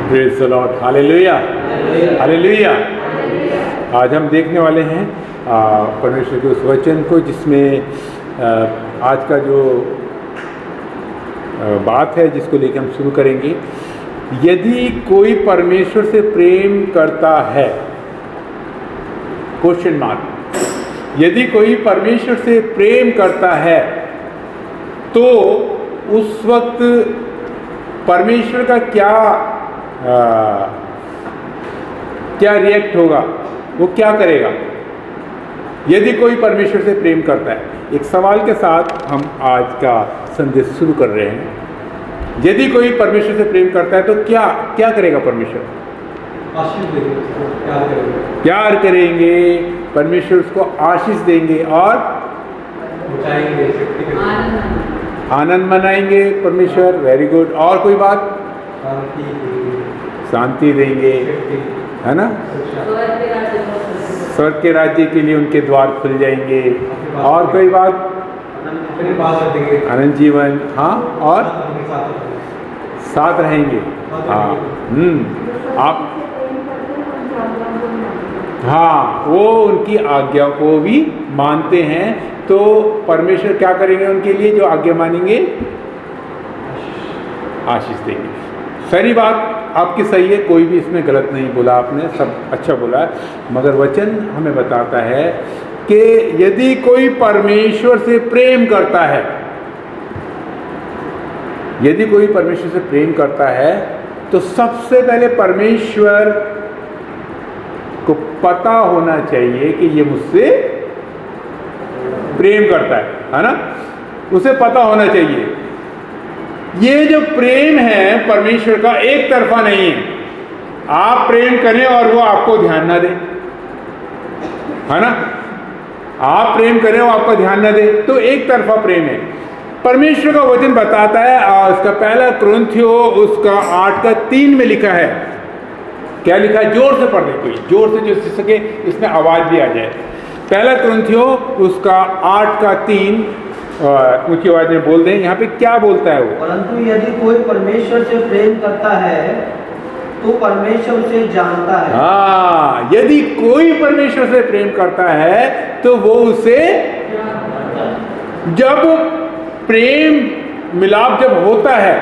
Praise the Lord, hallelujah hallelujah. आज हम देखने वाले हैं परमेश्वर के उस वचन को जिसमें आज का जो बात है जिसको लेकर हम शुरू करेंगे। यदि कोई परमेश्वर से प्रेम करता है, क्वेश्चन मार्क, यदि कोई परमेश्वर से प्रेम करता है तो उस वक्त परमेश्वर का क्या रिएक्ट होगा, वो क्या करेगा? यदि कोई परमेश्वर से प्रेम करता है, एक सवाल के साथ हम आज का संदेश शुरू कर रहे हैं। यदि कोई परमेश्वर से प्रेम करता है तो क्या करेगा परमेश्वर? आशीष देंगे, प्यार करेंगे, परमेश्वर उसको आशीष देंगे और आनंद मनाएंगे परमेश्वर। Very good. और कोई बात? शांति देंगे, है ना? स्वर्ग के राज्य के लिए उनके द्वार खुल जाएंगे। और कोई बात? अनंत जीवन, हाँ, और साथ रहेंगे। हाँ, आप, हाँ, वो उनकी आज्ञा को भी मानते हैं तो परमेश्वर क्या करेंगे उनके लिए? जो आज्ञा मानेंगे आशीष देंगे। सारी बात आपकी सही है, कोई भी इसमें गलत नहीं बोला आपने, सब अच्छा बोला है। मगर वचन हमें बताता है कि यदि कोई परमेश्वर से प्रेम करता है, यदि कोई परमेश्वर से प्रेम करता है तो सबसे पहले परमेश्वर को पता होना चाहिए कि ये मुझसे प्रेम करता है ना? उसे पता होना चाहिए। ये जो प्रेम है परमेश्वर का एक तरफा नहीं है। आप प्रेम करें और वो आपको ध्यान ना दे, है ना? आप प्रेम करें और आपको ध्यान ना दे तो एक तरफा प्रेम है। परमेश्वर का वचन बताता है, उसका पहला कुरिन्थियों उसका 8:3 में लिखा है। क्या लिखा है? जोर से पढ़ दे, कोई जोर से जो सके इसमें आवाज भी आ जाए। पहला कुरिन्थियों उसका 8:3 ऊंची आवाज में बोल दें। यहाँ पे क्या बोलता है वो? परंतु यदि कोई परमेश्वर से प्रेम करता है तो परमेश्वर उसे जानता है। हाँ, यदि कोई परमेश्वर से प्रेम करता है तो वो उसे, जब प्रेम मिलाप जब होता है,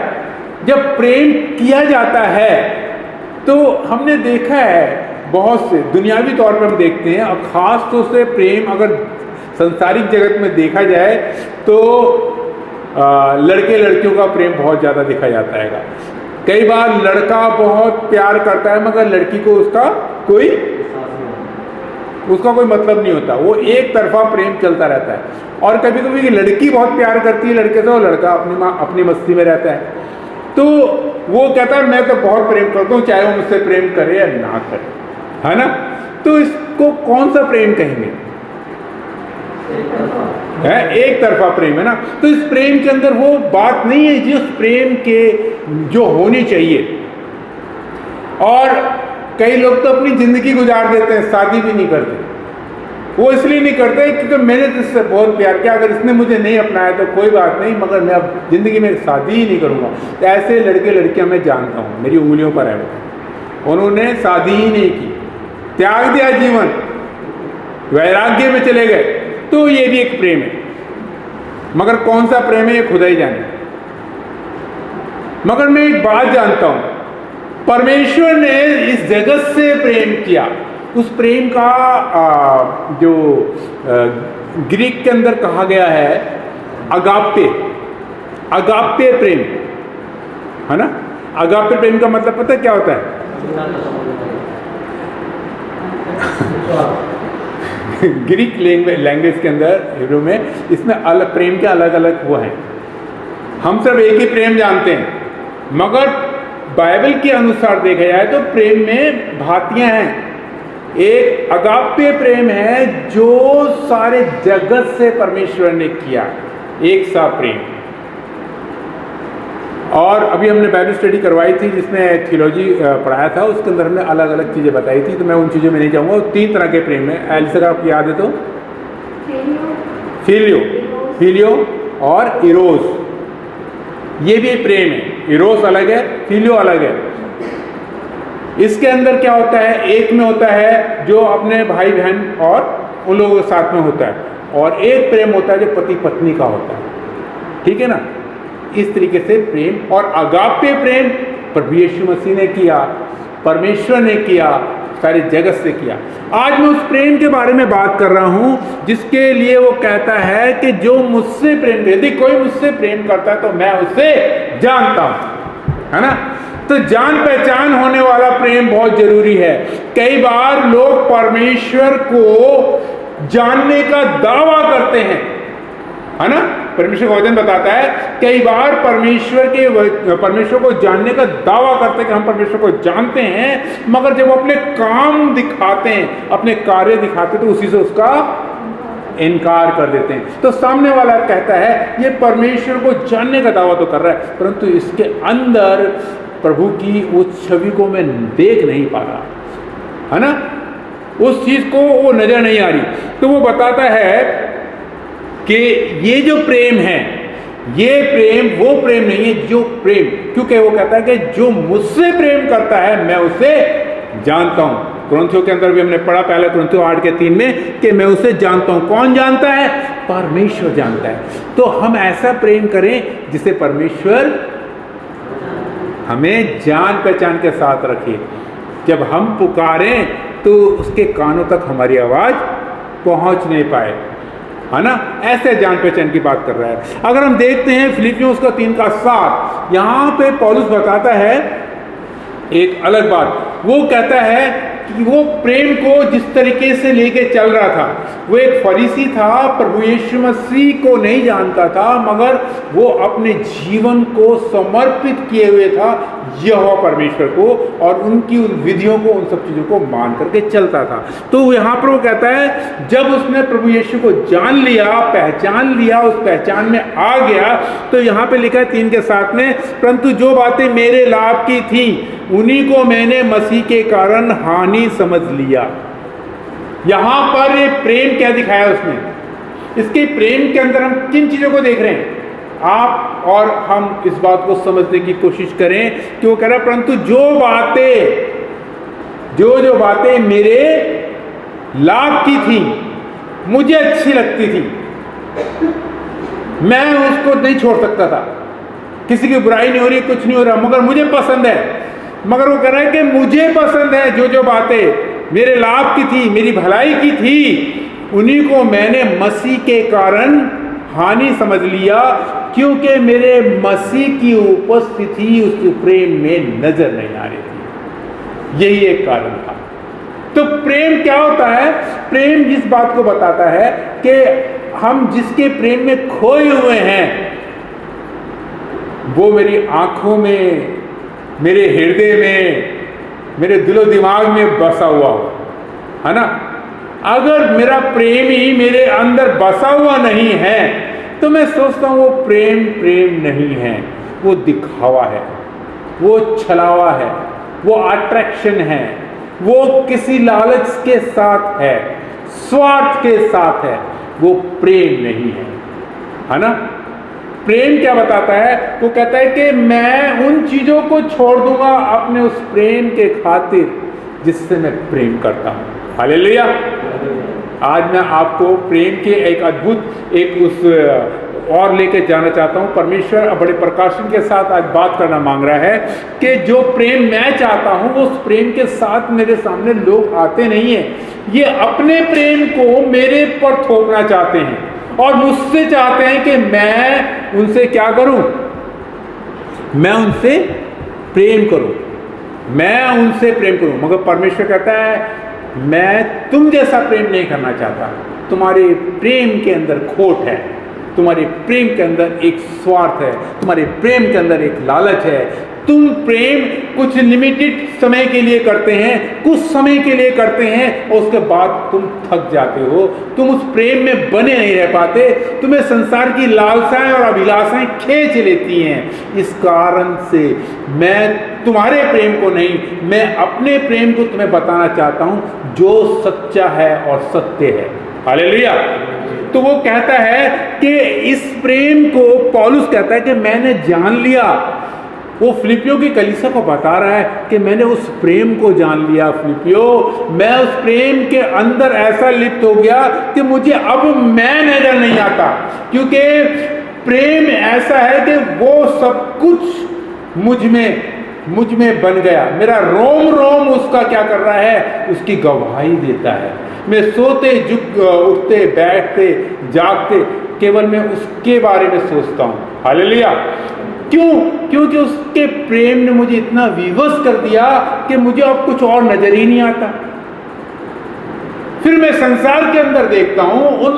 जब प्रेम किया जाता है तो हमने देखा है बहुत से दुनियावी तौर पर हम देखते हैं, और ख़ास तौर से प्रेम अगर संसारिक जगत में देखा जाए तो लड़के लड़कियों का प्रेम बहुत ज़्यादा देखा जाता है। कई बार लड़का बहुत प्यार करता है मगर लड़की को उसका कोई मतलब नहीं होता, वो एक तरफा प्रेम चलता रहता है। और कभी कभी लड़की बहुत प्यार करती है लड़के से और लड़का अपनी मस्ती में रहता है, तो वो कहता है मैं तो बहुत प्रेम करता हूँ, चाहे वो मुझसे प्रेम करे या ना करे, है ना? तो इसको कौन सा प्रेम कहेंगे? है एक तरफा प्रेम, है ना? तो इस प्रेम के अंदर वो बात नहीं है जिस प्रेम के जो होनी चाहिए। और कई लोग तो अपनी जिंदगी गुजार देते हैं, शादी भी नहीं करते। वो इसलिए नहीं करते क्योंकि मैंने तो इससे बहुत प्यार किया, अगर इसने मुझे नहीं अपनाया तो कोई बात नहीं, मगर मैं अब जिंदगी में शादी ही नहीं करूंगा। तो ऐसे लड़के लड़कियां मैं जानता हूं, मेरी उंगलियों पर है, उन्होंने शादी ही नहीं की, त्याग दिया जीवन, वैराग्य में चले गए। तो ये भी एक प्रेम है, मगर कौन सा प्रेम है ये खुदा ही जाने। मगर मैं एक बात जानता हूं, परमेश्वर ने इस जगत से प्रेम किया। उस प्रेम का जो ग्रीक के अंदर कहा गया है अगाप्य प्रेम, है ना? अगाप्य प्रेम का मतलब पता है क्या होता है? ग्रीक लैंग्वेज के अंदर, हिब्रू में, इसमें अलग प्रेम के अलग अलग वो हैं। हम सब एक ही प्रेम जानते हैं, मगर बाइबल के अनुसार देखा जाए तो प्रेम में भांतियां हैं। एक अगाप्य प्रेम है जो सारे जगत से परमेश्वर ने किया, एक सा प्रेम। और अभी हमने बाइबल स्टडी करवाई थी जिसमें थियोलॉजी पढ़ाया था, उसके अंदर हमने अलग अलग चीज़ें बताई थी, तो मैं उन चीज़ों में नहीं जाऊँगा। 3 तरह के प्रेम है। एलिसा का आपको याद है तो? फिलियो और इरोस, ये भी प्रेम है। इरोस अलग है, फिलियो अलग है। इसके अंदर क्या होता है, एक में होता है जो अपने भाई बहन और उन लोगों के साथ में होता है, और एक प्रेम होता है जो पति पत्नी का होता है, ठीक है ना। इस तरीके से प्रेम, और अगापे प्रेम प्रभु यीशु मसीह ने किया, परमेश्वर ने किया, सारे जगत से किया। आज मैं उस प्रेम के बारे में बात कर रहा हूं जिसके लिए वो कहता है कि जो मुझसे प्रेम, यदि कोई मुझसे प्रेम करता है तो मैं उसे जानता हूं, है ना। तो जान पहचान होने वाला प्रेम बहुत जरूरी है। कई बार लोग परमेश्वर को जानने का दावा करते हैं, है ना। परमेश्वर का वचन बताता है कई बार परमेश्वर को जानने का दावा करते हैं कि हम परमेश्वर को जानते हैं, मगर जब वो अपने काम दिखाते हैं, अपने कार्य दिखाते हैं, तो उसी से उसका इनकार कर देते हैं। तो सामने वाला कहता है ये परमेश्वर को जानने का दावा तो कर रहा है, परंतु इसके अंदर प्रभु की उस छवि को मैं देख नहीं पा रहा, है ना। उस चीज को वो नजर नहीं आ रही। तो वो बताता है कि ये जो प्रेम है, ये प्रेम वो प्रेम नहीं है जो प्रेम, क्योंकि वो कहता है कि जो मुझसे प्रेम करता है मैं उसे जानता हूं। कुरिन्थियों के अंदर भी हमने पढ़ा पहले कुरिन्थियों 8:3 में कि मैं उसे जानता हूं। कौन जानता है? परमेश्वर जानता है। तो हम ऐसा प्रेम करें जिसे परमेश्वर हमें जान पहचान के साथ रखे। जब हम पुकारें तो उसके कानों तक हमारी आवाज पहुंच नहीं पाए, है ना। ऐसे जान पहचान की बात कर रहा है। अगर हम देखते हैं फिलिपियों उसका 3:7, यहां पे पौलुस बताता है एक अलग बात। वो कहता है कि वो प्रेम को जिस तरीके से लेके चल रहा था, वो एक फरीसी था, प्रभु यीशु मसीह को नहीं जानता था, मगर वो अपने जीवन को समर्पित किए हुए था यहोवा परमेश्वर को, और उनकी उन विधियों को, उन सब चीजों को मान करके चलता था। तो यहाँ पर वो कहता है जब उसने प्रभु यीशु को जान लिया, पहचान लिया, उस पहचान में आ गया, तो यहाँ पे लिखा है 3:7 में, परंतु जो बातें मेरे लाभ की थी उन्हीं को मैंने मसीह के कारण हानि समझ लिया। यहां पर ये प्रेम क्या दिखाया उसने, इसके प्रेम के अंदर हम किन चीजों को देख रहे हैं, आप और हम इस बात को समझने की कोशिश करें कि वो कह रहा है परंतु जो बातें मेरे लाभ की थी, मुझे अच्छी लगती थी, मैं उसको नहीं छोड़ सकता था। किसी की बुराई नहीं हो रही, कुछ नहीं हो रहा, मगर मुझे पसंद है। मगर वो कह रहा है कि मुझे पसंद है जो बातें मेरे लाभ की थी, मेरी भलाई की थी, उन्हीं को मैंने मसीह के कारण हानि समझ लिया, क्योंकि मेरे मसीह की उपस्थिति उस प्रेम में नजर नहीं आ रही थी। यही एक कारण था। तो प्रेम क्या होता है? प्रेम इस बात को बताता है कि हम जिसके प्रेम में खोए हुए हैं, वो मेरी आंखों में, मेरे हृदय में, मेरे दिलो दिमाग में बसा हुआ हो, है ना। अगर मेरा प्रेम ही मेरे अंदर बसा हुआ नहीं है तो मैं सोचता हूं वो प्रेम नहीं है, वो दिखावा है, वो छलावा है, वो अट्रैक्शन है, वो किसी लालच के साथ है, स्वार्थ के साथ है, वो प्रेम नहीं है ना। प्रेम क्या बताता है? वो कहता है कि मैं उन चीजों को छोड़ दूंगा अपने उस प्रेम के खातिर जिससे मैं प्रेम करता हूं। हालेलुया। आज मैं आपको प्रेम के एक अद्भुत और लेके जाना चाहता हूं। परमेश्वर बड़े प्रकाशन के साथ आज बात करना मांग रहा है कि जो प्रेम मैं चाहता हूं वो उस प्रेम के साथ मेरे सामने लोग आते नहीं है। ये अपने प्रेम को मेरे पर थोपना चाहते हैं और मुझसे चाहते हैं कि मैं उनसे क्या करूं? मैं उनसे प्रेम करूं, मैं उनसे प्रेम करूं। मगर परमेश्वर कहता है मैं तुम जैसा प्रेम नहीं करना चाहता। तुम्हारे प्रेम के अंदर खोट है, तुम्हारे प्रेम के अंदर एक स्वार्थ है, तुम्हारे प्रेम के अंदर एक लालच है। तुम प्रेम कुछ लिमिटेड समय के लिए करते हैं, कुछ समय के लिए करते हैं और उसके बाद तुम थक जाते हो, तुम उस प्रेम में बने नहीं रह पाते, तुम्हें संसार की लालसाएं और अभिलाषाएं खींच लेती हैं। इस कारण से मैं तुम्हारे प्रेम को नहीं, मैं अपने प्रेम को तुम्हें बताना चाहता हूं जो सच्चा है और सत्य है। हालेलुया। तो वो कहता है कि इस प्रेम को पौलुस कहता है कि मैंने जान लिया, वो फिलिपियों की कलीसिया को बता रहा है कि मैंने उस प्रेम को जान लिया फिलिपियों, मैं उस प्रेम के अंदर ऐसा लिप्त हो गया कि मुझे अब मैं नजर नहीं आता, क्योंकि प्रेम ऐसा है कि वो सब कुछ मुझ में बन गया। मेरा रोम रोम उसका क्या कर रहा है, उसकी गवाही देता है। मैं सोते उठते बैठते जागते केवल मैं उसके बारे में सोचता हूँ। हालेलुया। क्यों? क्योंकि उसके प्रेम ने मुझे इतना विवश कर दिया कि मुझे अब कुछ और नजर ही नहीं आता। फिर मैं संसार के अंदर देखता हूँ, उन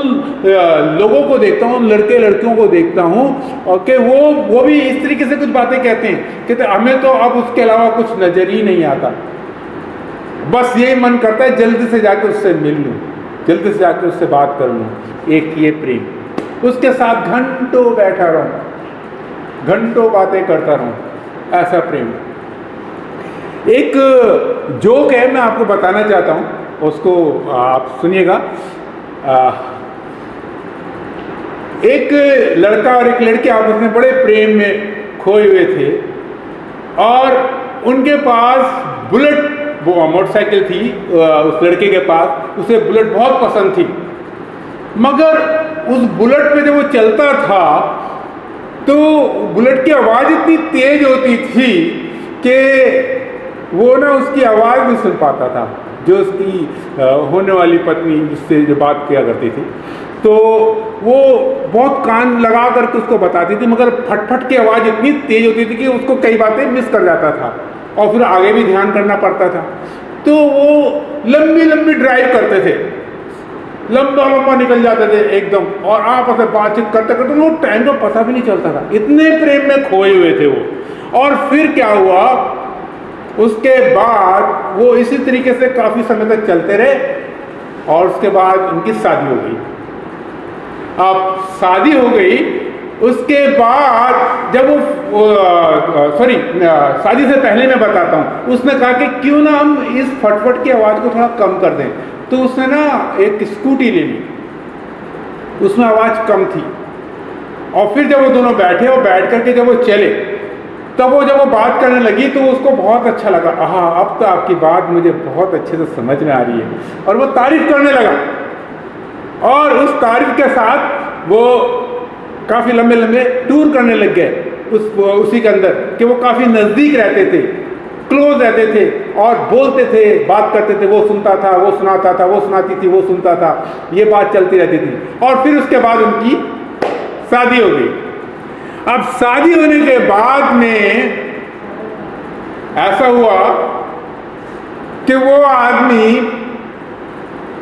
लोगों को देखता हूँ, उन लड़के लड़कियों को देखता हूँ, और कि वो भी इस तरीके से कुछ बातें कहते हैं, हमें तो अब उसके अलावा कुछ नजर ही नहीं आता। बस यही मन करता है जल्दी से जाकर उससे मिल लूँ, जल्दी से जाकर उससे बात कर लूँ। एक ये प्रेम, उसके साथ घंटों बैठा रहूँ, घंटों बातें करता रहूँ, ऐसा प्रेम। एक जोक है, मैं आपको बताना चाहता हूँ, उसको आप सुनिएगा। एक लड़का और एक लड़की आपस में बड़े प्रेम में खोए हुए थे, और उनके पास बुलेट मोटरसाइकिल थी। उस लड़के के पास उसे बुलेट बहुत पसंद थी, मगर उस बुलेट पे जब वो चलता था तो बुलेट की आवाज़ इतनी तेज होती थी कि वो ना उसकी आवाज़ नहीं सुन पाता था, जो उसकी होने वाली पत्नी जिससे जो बात किया करती थी। तो वो बहुत कान लगा करके उसको बताती थी, मगर फटफट की आवाज़ इतनी तेज होती थी कि उसको कई बातें मिस कर जाता था, और फिर आगे भी ध्यान करना पड़ता था। तो वो लंबी लंबी ड्राइव करते थे, लंबा निकल जाते थे एकदम, और आपस में बातचीत करते करते वो टाइम का पता भी नहीं चलता था, इतने प्रेम में खोए हुए थे वो। और फिर क्या हुआ, उसके बाद वो इसी तरीके से काफ़ी समय तक चलते रहे, और उसके बाद उनकी शादी हो गई। अब शादी हो गई, उसके बाद जब वो शादी से पहले मैं बताता हूँ, उसने कहा कि क्यों ना हम इस फटफट की आवाज़ को थोड़ा कम कर दें। तो उसने ना एक स्कूटी ले ली, उसमें आवाज़ कम थी, और फिर जब वो दोनों बैठे और बैठ करके जब वो चले, तब वो जब वो बात करने लगी तो उसको बहुत अच्छा लगा। हाँ, अब तो आपकी बात मुझे बहुत अच्छे से समझ में आ रही है, और वो तारीफ करने लगा। और उस तारीफ के साथ वो काफ़ी लंबे लंबे टूर करने लग गए उसी के अंदर, कि वो काफ़ी नज़दीक रहते थे, क्लोज रहते थे, और बोलते थे, बात करते थे। वो सुनता था, वो सुनाता था, वो सुनाती थी, वो सुनता था, ये बात चलती रहती थी। और फिर उसके बाद उनकी शादी हो गई। अब शादी होने के बाद में ऐसा हुआ कि वो आदमी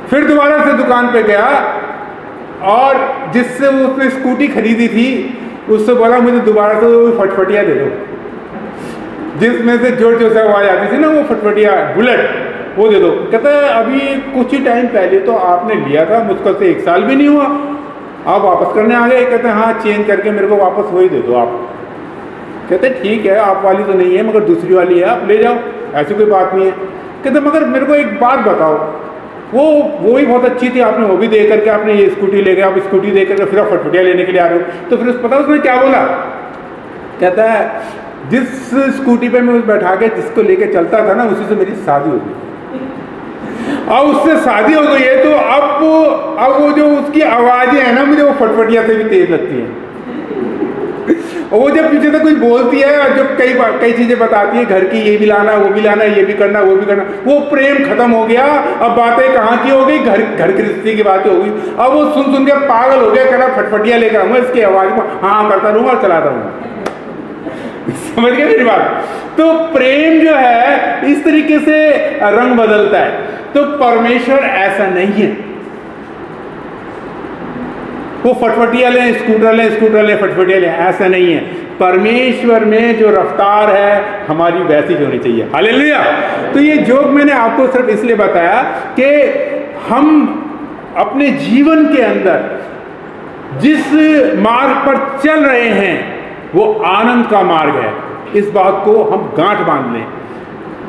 फिर दोबारा से दुकान पे गया, और जिससे वो उसने स्कूटी खरीदी थी उससे बोला मुझे दोबारा से वो फटफटिया दे दो, जिसमें से जोर जोर से आवाज़ आती थी ना, वो फटफटिया बुलेट, वो दे दो। कहता है अभी कुछ ही टाइम पहले तो आपने लिया था, मुझको से 1 साल भी नहीं हुआ, आप वापस करने आ गए। कहते हैं हाँ, चेंज करके मेरे को वापस वही दे दो आप। कहते ठीक है, आप वाली तो नहीं है मगर दूसरी वाली है, आप ले जाओ, ऐसी कोई बात नहीं है। कहते मगर मेरे को एक बात बताओ, वो ही बहुत अच्छी थी, आपने वो भी दे करके आपने ये स्कूटी ले गए, आप स्कूटी दे करके फिर आप फटफटिया लेने के लिए आ रहे हो। तो फिर पता उसने क्या बोला? कहता है जिस स्कूटी पे मैं बैठा के जिसको लेके चलता था ना, उसी से मेरी शादी हो गई। अब उससे शादी हो गई है, तो अब वो जो उसकी आवाज़ें हैं ना, मुझे वो फटफटिया से भी तेज लगती हैं। और वो जब पीछे से कुछ बोलती है, और जब कई चीज़ें बताती है, घर की ये भी लाना, वो भी लाना, ये भी करना, वो भी करना, वो प्रेम खत्म हो गया। अब बातें कहाँ की हो गई, घर गृहस्थी की बातें हो गई। अब वो सुन के पागल हो गया, कहना फटफटिया लेकर आऊँगा, इसकी आवाज़ को हाँ करता रहूँगा और चलाता रहूँगा। समझ गए मेरी बात? तो प्रेम जो है इस तरीके से रंग बदलता है। तो परमेश्वर ऐसा नहीं है, वो फटफटिया लें, स्कूटर लें, फटफटिया लें, ऐसा नहीं है। परमेश्वर में जो रफ्तार है हमारी वैसी होनी चाहिए। हालेलुया। तो ये जोक मैंने आपको सिर्फ इसलिए बताया कि हम अपने जीवन के अंदर जिस मार्ग पर चल रहे हैं वो आनंद का मार्ग है, इस बात को हम गांठ बांध लें।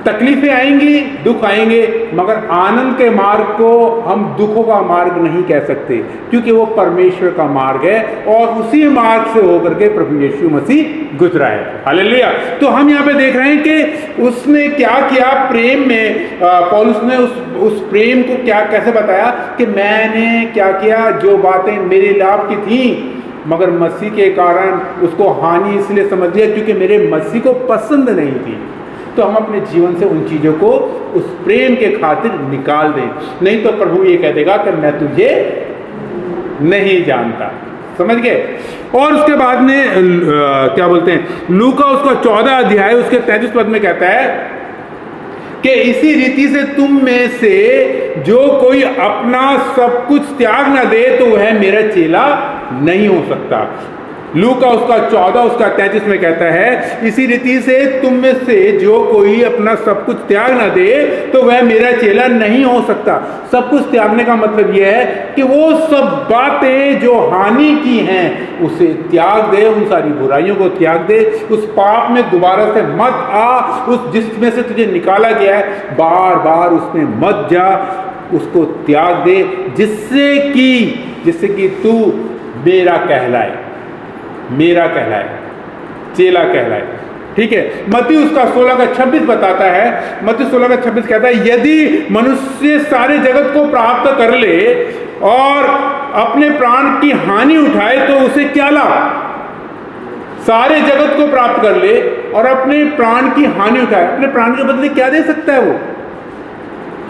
तकलीफें आएंगी, दुख आएंगे, मगर आनंद के मार्ग को हम दुखों का मार्ग नहीं कह सकते, क्योंकि वो परमेश्वर का मार्ग है और उसी मार्ग से होकर के प्रभु यीशु मसीह गुजरा है। हालेलुया। तो हम यहाँ पे देख रहे हैं कि उसने क्या किया प्रेम में, पौलुस ने उस प्रेम को क्या कैसे बताया कि मैंने क्या किया, जो बातें मेरे लाभ की थी मगर मसीह के कारण उसको हानि इसलिए समझ लिया क्योंकि मेरे मसीह को पसंद नहीं थी। तो हम अपने जीवन से उन चीज़ों को उस प्रेम के खातिर निकाल दें, नहीं तो प्रभु ये कह देगा कि मैं तुझे नहीं जानता। समझ गए। और उसके बाद में क्या बोलते हैं, लूका उसका 14 अध्याय उसके 33 पद में कहता है कि इसी रीति से तुम में से जो कोई अपना सब कुछ त्याग ना दे तो वह मेरा चेला नहीं हो सकता। लूका उसका 14 उसका 33 में कहता है, इसी रीति से तुम में से जो कोई अपना सब कुछ त्याग ना दे तो वह मेरा चेला नहीं हो सकता। सब कुछ त्यागने का मतलब यह है कि वो सब बातें जो हानि की हैं उसे त्याग दे, उन सारी बुराइयों को त्याग दे, उस पाप में दोबारा से मत आ, उस जिसमें से तुझे निकाला गया है बार बार उसमें मत जा, उसको त्याग दे, जिससे कि तू मेरा कहलाए, मेरा कहलाए, चेला कहलाए। ठीक है। मत्ती उसका 16 का 26 बताता है, मत्ती 16 का 26 कहता है, यदि मनुष्य सारे जगत को प्राप्त कर ले और अपने प्राण की हानि उठाए तो उसे क्या लाभ। सारे जगत को प्राप्त कर ले और अपने प्राण की हानि उठाए, अपने प्राण के बदले क्या दे सकता है वो,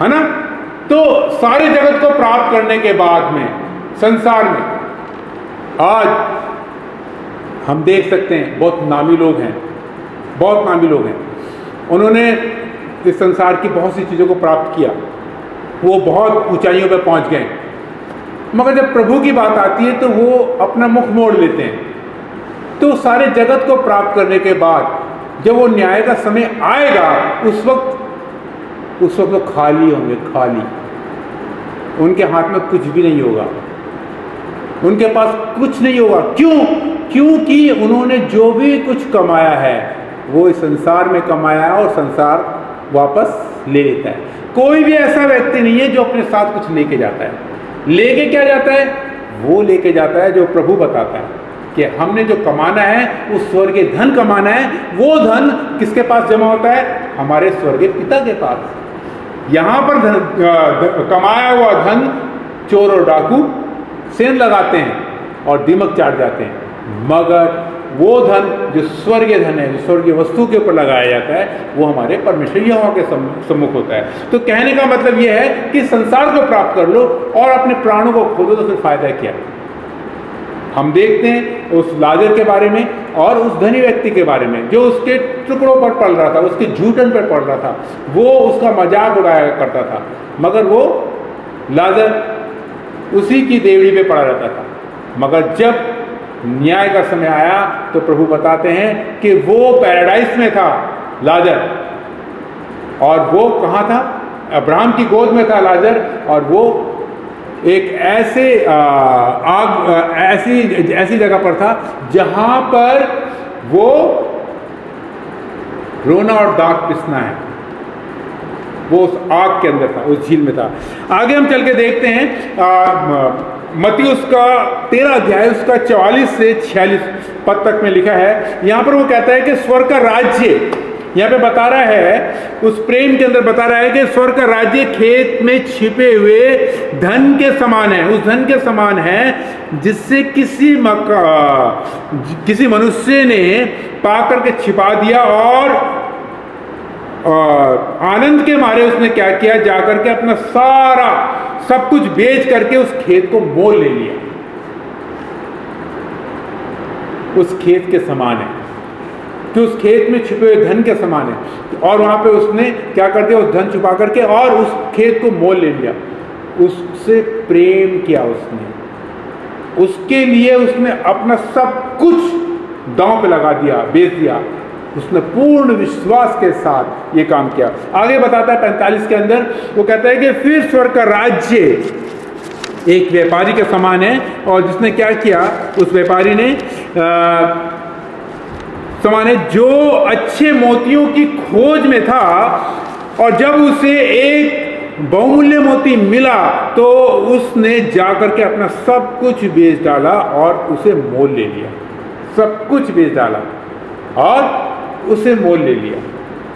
है ना। तो सारे जगत को प्राप्त करने के बाद में संसार में आज हम देख सकते हैं बहुत नामी लोग हैं, बहुत नामी लोग हैं, उन्होंने इस संसार की बहुत सी चीज़ों को प्राप्त किया, वो बहुत ऊंचाइयों पर पहुंच गए, मगर जब प्रभु की बात आती है तो वो अपना मुख मोड़ लेते हैं। तो सारे जगत को प्राप्त करने के बाद जब वो न्याय का समय आएगा उस वक्त वो खाली होंगे, खाली, उनके हाथ में कुछ भी नहीं होगा, उनके पास कुछ नहीं होगा। क्यों? क्योंकि उन्होंने जो भी कुछ कमाया है वो इस संसार में कमाया है और संसार वापस ले लेता है। कोई भी ऐसा व्यक्ति नहीं है जो अपने साथ कुछ लेके जाता है। लेके क्या जाता है? वो लेके जाता है जो प्रभु बताता है कि हमने जो कमाना है उस स्वर्गीय धन कमाना है। वो धन किसके पास जमा होता है? हमारे स्वर्गीय पिता के पास। यहाँ पर कमाया हुआ धन चोर और डाकू सेंध लगाते हैं और दीमक चाट जाते हैं, मगर वो धन जो स्वर्गीय धन है, जो स्वर्गीय वस्तु के ऊपर लगाया जाता है, वो हमारे परमेश्वर यहोवा के सम्मुख होता है। तो कहने का मतलब ये है कि संसार को प्राप्त कर लो और अपने प्राणों को खो दो तो फिर फायदा क्या। हम देखते हैं उस लाजर के बारे में और उस धनी व्यक्ति के बारे में जो उसके टुकड़ों पर पल रहा था, उसके झूठन पर पड़ रहा था, वो उसका मजाक उड़ाया करता था, मगर वो लाजर उसी की देवड़ी पे पड़ा रहता था। मगर जब न्याय का समय आया तो प्रभु बताते हैं कि वो पैराडाइज में था लाजर, और वो कहाँ था? अब्राहम की गोद में था लाजर, और वो एक ऐसे ऐसी जगह पर था जहां पर वो रोना और दांत पिसना है, वो उस आग के अंदर था, उस झील में था। आगे हम चल के देखते हैं मत्ती उसका 13 अध्याय उसका 44 से 46 पद तक में लिखा है। यहाँ पर वो कहता है कि स्वर्ग का राज्य, यहाँ पे बता रहा है, उस प्रेम के अंदर बता रहा है कि स्वर्ग का राज्य खेत में छिपे हुए धन के समान है, उस धन के समान है जिससे किसी मनुष्य ने पा करके छिपा दिया, और आनंद के मारे उसने क्या किया, जाकर के अपना सारा सब कुछ बेच करके उस खेत को मोल ले लिया। उस खेत के समान है कि उस खेत में छिपे हुए धन के समान है, और वहां पे उसने क्या कर दिया, उस धन छुपा करके और उस खेत को मोल ले लिया। उससे प्रेम किया उसने, उसके लिए उसने अपना सब कुछ दांव पे लगा दिया, बेच दिया। उसने पूर्ण विश्वास के साथ ये काम किया। आगे बताता है 45 के अंदर, वो कहता है कि फिर स्वर्ग का राज्य एक व्यापारी के समान है, और जिसने क्या किया, उस व्यापारी ने समान है जो अच्छे मोतियों की खोज में था, और जब उसे एक बहुमूल्य मोती मिला तो उसने जाकर के अपना सब कुछ बेच डाला और उसे मोल ले लिया। सब कुछ बेच डाला और उसे मोल ले लिया,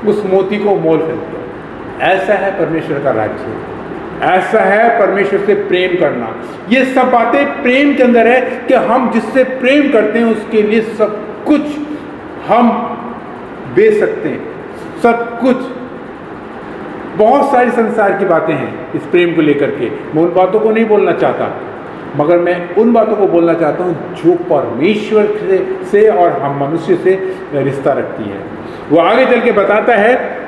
उस मोती को मोल कर लिया। ऐसा है परमेश्वर का राज्य, ऐसा है परमेश्वर से प्रेम करना। ये सब बातें प्रेम के अंदर है कि हम जिससे प्रेम करते हैं उसके लिए सब कुछ हम बेच सकते हैं, सब कुछ। बहुत सारी संसार की बातें हैं इस प्रेम को लेकर के, मैं उन बातों को नहीं बोलना चाहता, मगर मैं उन बातों को बोलना चाहता हूँ जो परमेश्वर से और हम मनुष्य से रिश्ता रखती है। वो आगे चल के बताता है,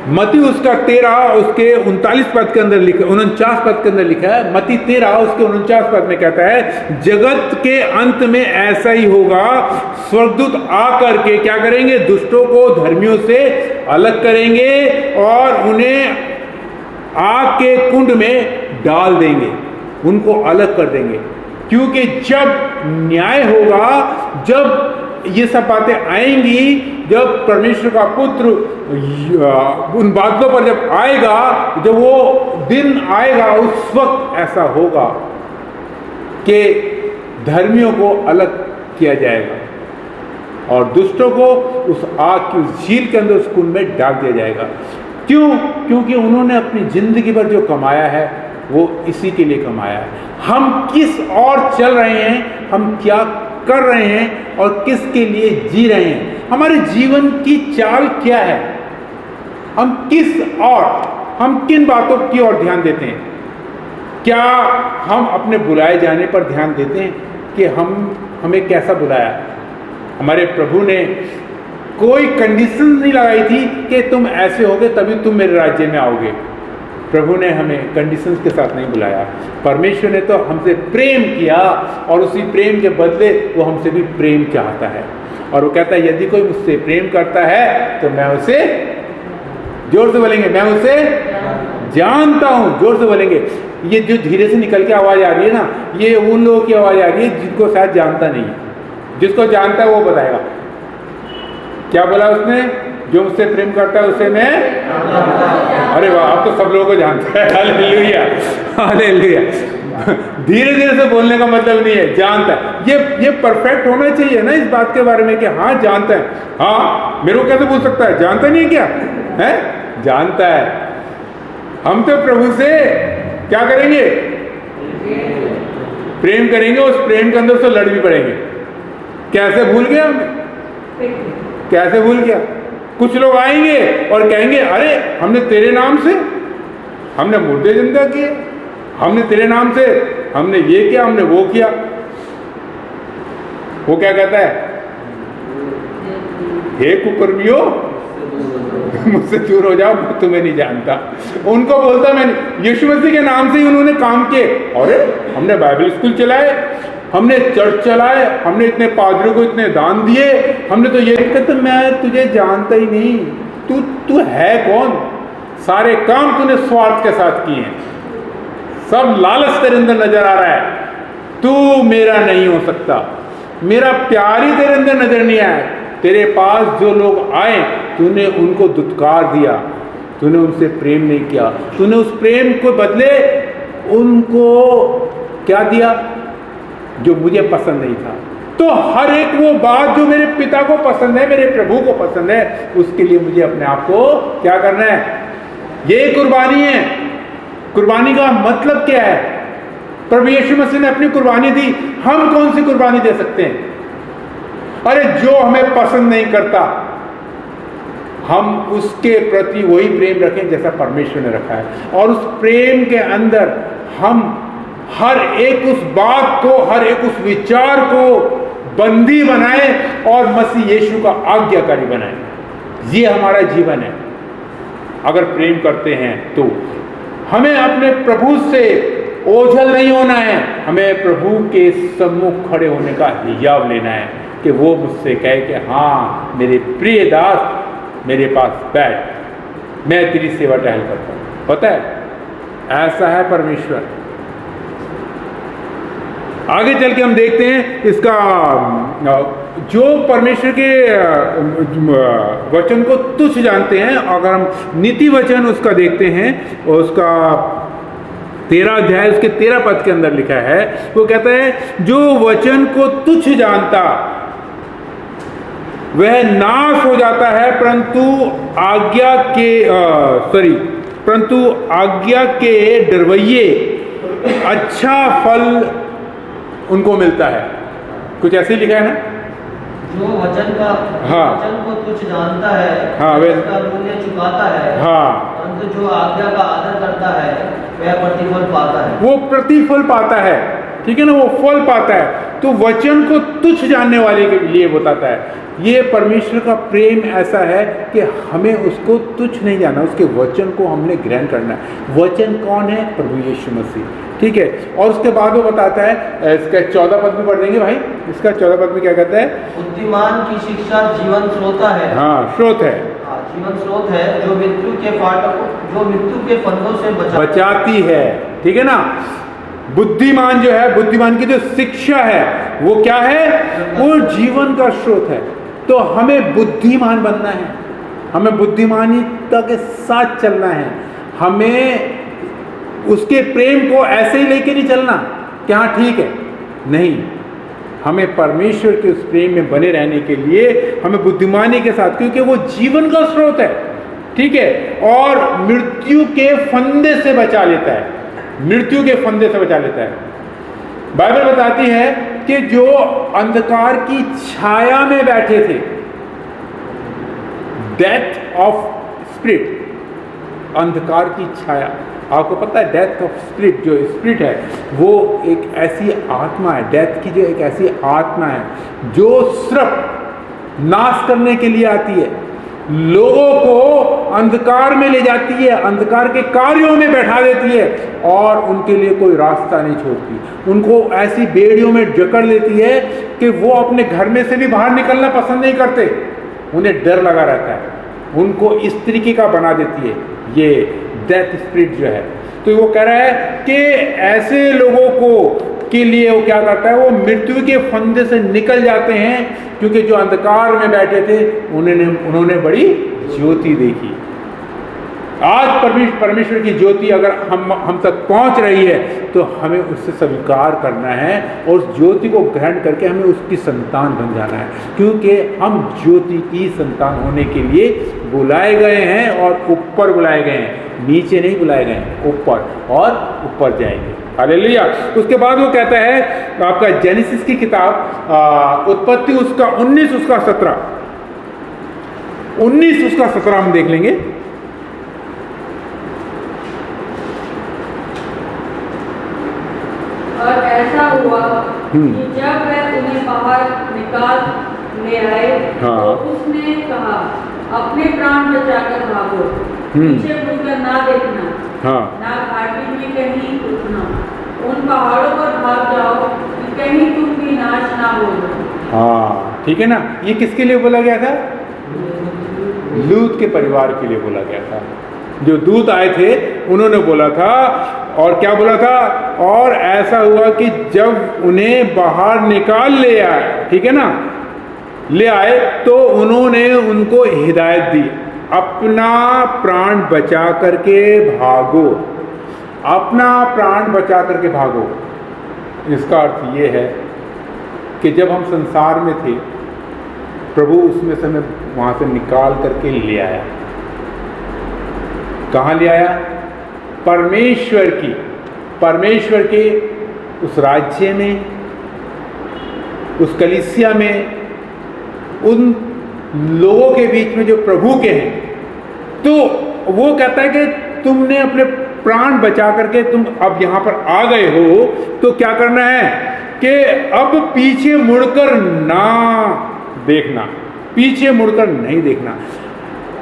मत्ती उसका 13 उसके 39 पद के अंदर लिखा, 49 पद के अंदर लिखा है। मत्ती 13 उसके 49 पद में कहता है, जगत के अंत में ऐसा ही होगा, स्वर्गदूत आकर के क्या करेंगे, दुष्टों को धर्मियों से अलग करेंगे और उन्हें आग के कुंड में डाल देंगे, उनको अलग कर देंगे। क्योंकि जब न्याय होगा, जब ये सब बातें आएंगी, जब परमेश्वर का पुत्र उन बातों पर जब आएगा, जब वो दिन आएगा, उस वक्त ऐसा होगा कि धर्मियों को अलग किया जाएगा और दुष्टों को उस आग की उस झील के अंदर उस कुंड में डाल दिया जाएगा। क्यों? क्योंकि उन्होंने अपनी जिंदगी भर जो कमाया है वो इसी के लिए कमाया है। हम किस और चल रहे हैं, हम क्या कर रहे हैं और किसके लिए जी रहे हैं, हमारे जीवन की चाल क्या है, हम किन बातों की ओर ध्यान देते हैं। क्या हम अपने बुलाए जाने पर ध्यान देते हैं कि हमें कैसा बुलाया। हमारे प्रभु ने कोई कंडीशन नहीं लगाई थी कि तुम ऐसे होगे तभी तुम मेरे राज्य में आओगे। प्रभु ने हमें कंडीशंस के साथ नहीं बुलाया। परमेश्वर ने तो हमसे प्रेम किया और उसी प्रेम के बदले वो हमसे भी प्रेम चाहता है। और वो कहता है, यदि कोई मुझसे प्रेम करता है तो मैं उसे, जोर से बोलेंगे, मैं उसे जानता हूं। जोर से बोलेंगे। ये जो धीरे से निकल के आवाज आ रही है ना, ये उन लोगों की आवाज आ रही है जिनको शायद जानता नहीं है। जिसको जानता है वो बताएगा। क्या बोला उसने? जो मुझसे प्रेम करता है उसे मैं, अरे वाह, अब तो सब लोगों को जानता है। Hallelujah, hallelujah. धीरे धीरे से बोलने का मतलब नहीं है, जानता है। ये परफेक्ट होना चाहिए ना इस बात के बारे में कि हाँ जानता है। हाँ, मेरे को कैसे बोल सकता है, जानता नहीं है क्या है? जानता है। हम तो प्रभु से क्या करेंगे? प्रेम करेंगे, उस प्रेम के अंदर से लड़ भी पड़ेंगे। कैसे भूल गया हमें, कैसे भूल गया? कुछ लोग आएंगे और कहेंगे, अरे हमने तेरे नाम से हमने मुर्दे जिंदा किए, हमने तेरे नाम से हमने ये किया, हमने वो किया। वो क्या कहता है? हे कुकर्मियों, मुझसे दूर हो जाओ, मैं तुम्हें नहीं जानता। उनको बोलता मैं, यीशु मसीह के नाम से ही उन्होंने काम किए। अरे हमने बाइबल स्कूल चलाए, हमने चर्च चलाए, हमने इतने पादरियों को इतने दान दिए, हमने तो ये कहते, मैं तुझे जानता ही नहीं। तू है कौन? सारे काम तूने स्वार्थ के साथ किए हैं, सब लालच तेरे अंदर नजर आ रहा है। तू मेरा नहीं हो सकता, मेरा प्यार ही तेरे अंदर नजर नहीं आया। तेरे पास जो लोग आए, तूने उनको दुत्कार दिया, तूने उनसे प्रेम नहीं किया, तूने उस प्रेम को बदले उनको क्या दिया जो मुझे पसंद नहीं था। तो हर एक वो बात जो मेरे पिता को पसंद है, मेरे प्रभु को पसंद है, उसके लिए मुझे अपने आप को क्या करना है? ये कुर्बानी है। कुर्बानी का मतलब क्या है? प्रभु यीशु मसीह ने अपनी कुर्बानी दी, हम कौन सी कुर्बानी दे सकते हैं? अरे जो हमें पसंद नहीं करता, हम उसके प्रति वही प्रेम रखें जैसा परमेश्वर ने रखा है। और उस प्रेम के अंदर हम हर एक उस बात को, हर एक उस विचार को बंदी बनाए और मसीह यीशु का आज्ञाकारी बनाए। ये हमारा जीवन है। अगर प्रेम करते हैं तो हमें अपने प्रभु से ओझल नहीं होना है, हमें प्रभु के सम्मुख खड़े होने का हियाव लेना है कि वो मुझसे कहे कि हाँ मेरे प्रिय दास, मेरे पास बैठ, मैं तेरी सेवा टहल करता हूँ। पता है, ऐसा है परमेश्वर। आगे चल के हम देखते हैं इसका जो परमेश्वर के वचन को तुच्छ जानते हैं, अगर हम नीति वचन उसका देखते हैं, उसका 13 अध्याय उसके 13 पद के अंदर लिखा है, वो कहता है जो वचन को तुच्छ जानता वह नाश हो जाता है, परंतु आज्ञा के डरवैये अच्छा फल उनको मिलता है। कुछ ऐसे ही लिखा है ना, जो वचन को तुच्छ जानता है, उसका मूल्य चुकाता है, परंतु जो आज्ञा का आदर करता है वह प्रतिफल पाता है। वो प्रतिफल पाता है, ठीक है ना, वो फल पाता है। तो वचन को तुच्छ जानने वाले के लिए बताता है। ये परमेश्वर का प्रेम ऐसा है कि हमें उसको तुच्छ नहीं जानना, उसके वचन को हमने ग्रहण करना है। वचन कौन है? प्रभु यीशु मसीह, ठीक है। और उसके बाद वो बताता है, इसका 14 पद भी पढ़ देंगे भाई, इसका 14 पद में क्या कहता है? बुद्धिमान की शिक्षा जीवन स्रोत है। हाँ, स्रोत है, जीवन स्रोत है, जो मृत्यु के फंदों से बचाती है, ठीक है ना। बुद्धिमान जो है, बुद्धिमान की जो शिक्षा है वो क्या है? वो जीवन का स्रोत है। तो हमें बुद्धिमान बनना है, हमें बुद्धिमानिता के साथ चलना है। हमें उसके प्रेम को ऐसे ही लेके नहीं चलना कि हाँ ठीक है, नहीं, हमें परमेश्वर के उस प्रेम में बने रहने के लिए हमें बुद्धिमानी के साथ, क्योंकि वो जीवन का स्रोत है, ठीक है, और मृत्यु के फंदे से बचा लेता है, मृत्यु के फंदे से बचा लेता है। बाइबल बताती है कि जो अंधकार की छाया में बैठे थे, डेथ ऑफ स्पिरिट, अंधकार की छाया, आपको पता है डेथ ऑफ स्पिरिट, जो स्पिरिट है वो एक ऐसी आत्मा है, डेथ की जो एक ऐसी आत्मा है जो सिर्फ नाश करने के लिए आती है, लोगों को अंधकार में ले जाती है, अंधकार के कार्यों में बैठा देती है और उनके लिए कोई रास्ता नहीं छोड़ती, उनको ऐसी बेड़ियों में जकड़ लेती है कि वो अपने घर में से भी बाहर निकलना पसंद नहीं करते, उन्हें डर लगा रहता है, उनको इस तरीके का बना देती है ये डेथ स्पिरिट जो है। तो वो कह रहा है कि ऐसे लोगों को के लिए वो क्या करता है, वो मृत्यु के फंदे से निकल जाते हैं, क्योंकि जो अंधकार में बैठे थे उन्होंने बड़ी ज्योति देखी। आज परमेश्वर की ज्योति अगर हम तक पहुंच रही है तो हमें उससे स्वीकार करना है और उस ज्योति को ग्रहण करके हमें उसकी संतान बन जाना है, क्योंकि हम ज्योति की संतान होने के लिए बुलाए गए हैं और ऊपर बुलाए गए हैं, नीचे नहीं बुलाए गए हैं, ऊपर, और ऊपर जाएंगे। हालेलुया। उसके बाद वो कहता है आपका जेनेसिस की किताब उत्पत्ति उसका 19 उसका 17 हम देख लेंगे। और ऐसा हुआ कि जब वह उन्हें बाहर निकाल ले आए, तो उसने कहा अपने प्राण बचाकर भागो, पीछे मुड़कर ना देखना, ना घाटी में कहीं रुकना, उन पहाड़ों पर भाग जाओ कि कहीं तुम भी नाश ना हो। हाँ, ठीक है ना। ये किसके लिए बोला गया था? लूत के परिवार के लिए बोला गया था। जो दूत आए थे उन्होंने बोला था, और क्या बोला था? और ऐसा हुआ कि जब उन्हें बाहर निकाल ले आए, ठीक है ना, ले आए, तो उन्होंने उनको हिदायत दी, अपना प्राण बचा करके भागो, अपना प्राण बचा करके भागो। इसका अर्थ ये है कि जब हम संसार में थे, प्रभु उसमें से हमें वहाँ से निकाल करके ले आया। कहाँ ले आया? परमेश्वर के उस राज्य में, उस कलीसिया में, उन लोगों के बीच में जो प्रभु के हैं। तो वो कहता है कि तुमने अपने प्राण बचा करके तुम अब यहाँ पर आ गए हो, तो क्या करना है कि अब पीछे मुड़कर ना देखना, पीछे मुड़कर नहीं देखना,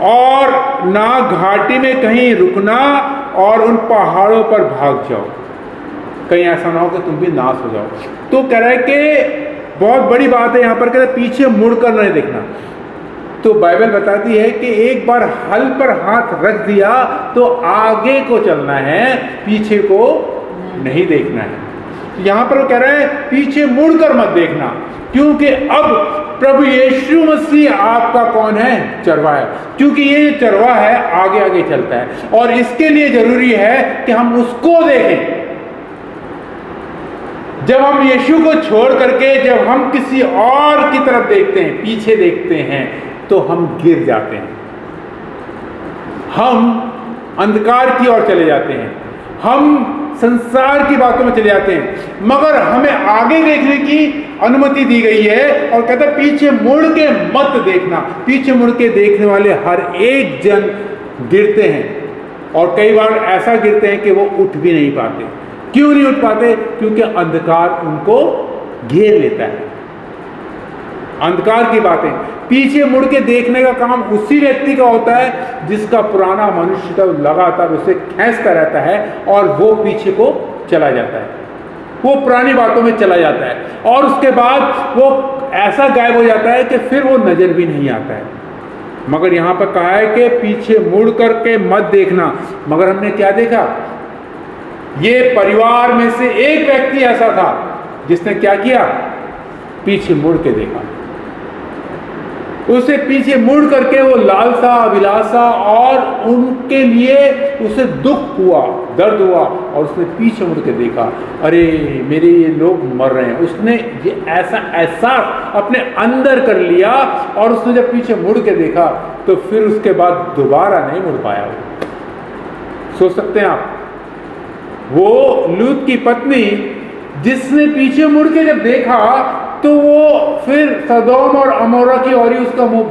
और ना घाटी में कहीं रुकना, और उन पहाड़ों पर भाग जाओ, कहीं ऐसा ना हो कि तुम भी नाश हो जाओ। तो कह रहा है कि बहुत बड़ी बात है यहाँ पर, कहते पीछे मुड़कर नहीं देखना। तो बाइबल बताती है कि एक बार हल पर हाथ रख दिया तो आगे को चलना है, पीछे को नहीं देखना है। तो यहाँ पर वो कह रहा है पीछे मुड़कर मत देखना, क्योंकि अब प्रभु यीशु मसीह आपका कौन है? चरवाहा है। क्योंकि ये चरवाहा है, आगे आगे चलता है और इसके लिए जरूरी है कि हम उसको देखें। जब हम यीशु को छोड़ करके जब हम किसी और की तरफ देखते हैं, पीछे देखते हैं, तो हम गिर जाते हैं, हम अंधकार की ओर चले जाते हैं, हम संसार की बातों में चले जाते हैं। मगर हमें आगे देखने की अनुमति दी गई है और कहता है पीछे मुड़ के मत देखना। पीछे मुड़ के देखने वाले हर एक जन गिरते हैं और कई बार ऐसा गिरते हैं कि वो उठ भी नहीं पाते। क्यों नहीं उठ पाते? क्योंकि अंधकार उनको घेर लेता है। अंधकार की बातें, पीछे मुड़ के देखने का काम उसी व्यक्ति का होता है जिसका पुराना मनुष्य तो लगातार उसे खींचता रहता है और वो पीछे को चला जाता है, वो पुरानी बातों में चला जाता है और उसके बाद वो ऐसा गायब हो जाता है कि फिर वो नजर भी नहीं आता है। मगर यहां पर कहा है कि पीछे मुड़ करके मत देखना। मगर हमने क्या देखा? ये परिवार में से एक व्यक्ति ऐसा था जिसने क्या किया? पीछे मुड़ के देखा। उसे पीछे मुड़ करके वो लालसा, अभिलाषा और उनके लिए उसे दुख हुआ, दर्द हुआ और उसने पीछे मुड़ के देखा, अरे मेरे ये लोग मर रहे हैं। उसने ये ऐसा एहसास अपने अंदर कर लिया और उसने जब पीछे मुड़ के देखा तो फिर उसके बाद दोबारा नहीं मुड़ पाया। सोच सकते हैं आप, वो लूत की पत्नी जिसने पीछे मुड़ के जब देखा तो वो फिर सदोम और अमोरा की ओर ही उसका मुंह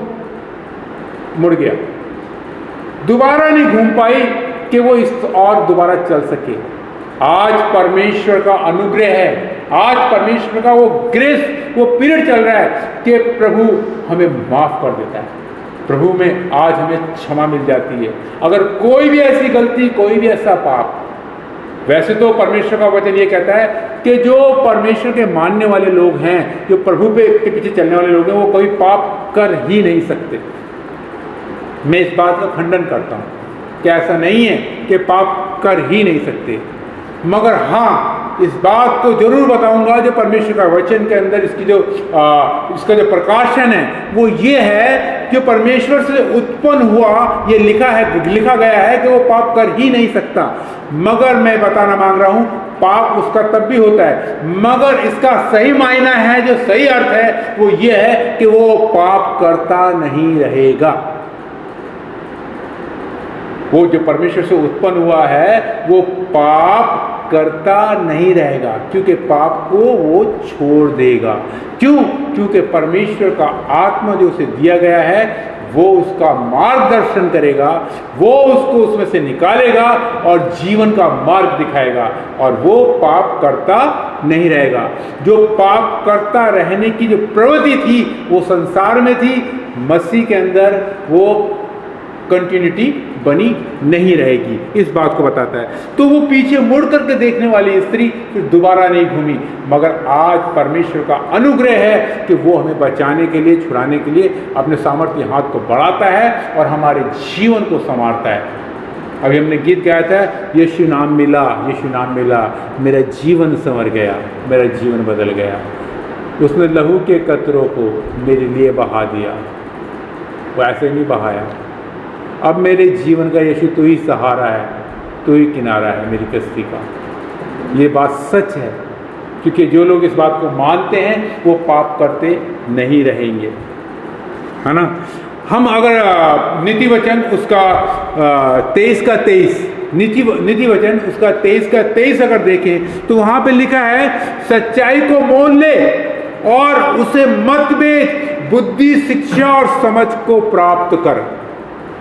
मुड़ गया, दोबारा नहीं घूम पाई कि वो इस और दोबारा चल सके। आज परमेश्वर का अनुग्रह है, आज परमेश्वर का वो ग्रेस, वो पीरियड चल रहा है कि प्रभु हमें माफ कर देता है, प्रभु में आज हमें क्षमा मिल जाती है। अगर कोई भी ऐसी गलती, कोई भी ऐसा पाप, वैसे तो परमेश्वर का वचन ये कहता है कि जो परमेश्वर के मानने वाले लोग हैं, जो प्रभु के पीछे चलने वाले लोग हैं, वो कभी पाप कर ही नहीं सकते। मैं इस बात का खंडन करता हूँ कि ऐसा नहीं है कि पाप कर ही नहीं सकते। मगर हाँ, इस बात को जरूर बताऊंगा जो परमेश्वर का वचन के अंदर इसकी जो इसका जो प्रकाशन है वो ये है कि परमेश्वर से उत्पन्न हुआ, ये लिखा गया है कि वो पाप कर ही नहीं सकता। मगर मैं बताना मांग रहा हूं, पाप उसका तब भी होता है, मगर इसका सही मायना है, जो सही अर्थ है वो ये है कि वो पाप करता नहीं रहेगा। वो जो परमेश्वर से उत्पन्न हुआ है वो पाप करता नहीं रहेगा, क्योंकि पाप को वो छोड़ देगा। क्यों? क्योंकि परमेश्वर का आत्मा जो उसे दिया गया है वो उसका मार्गदर्शन करेगा, वो उसको उसमें से निकालेगा और जीवन का मार्ग दिखाएगा और वो पाप करता नहीं रहेगा। जो पाप करता रहने की जो प्रवृत्ति थी वो संसार में थी, मसीह के अंदर वो कंटिन्यूटी बनी नहीं रहेगी, इस बात को बताता है। तो वो पीछे मुड़ करके देखने वाली स्त्री फिर दोबारा नहीं घूमी। मगर आज परमेश्वर का अनुग्रह है कि वो हमें बचाने के लिए, छुड़ाने के लिए अपने सामर्थ्य हाथ को बढ़ाता है और हमारे जीवन को संवारता है। अभी हमने गीत गाया था, यीशु नाम मिला, यीशु नाम मिला, मेरा जीवन संवर गया, मेरा जीवन बदल गया। उसने लहू के कतरों को मेरे लिए बहा दिया, वो ऐसे नहीं बहाया। अब मेरे जीवन का यीशु तू ही सहारा है, तू ही किनारा है मेरी कश्ती का। ये बात सच है, क्योंकि जो लोग इस बात को मानते हैं वो पाप करते नहीं रहेंगे, है ना। हम अगर नीति वचन उसका 23 का 23 नीति वचन उसका 23 का 23 अगर देखें तो वहाँ पे लिखा है, सच्चाई को मोल ले और उसे मत बेच, बुद्धि, शिक्षा और समझ को प्राप्त कर।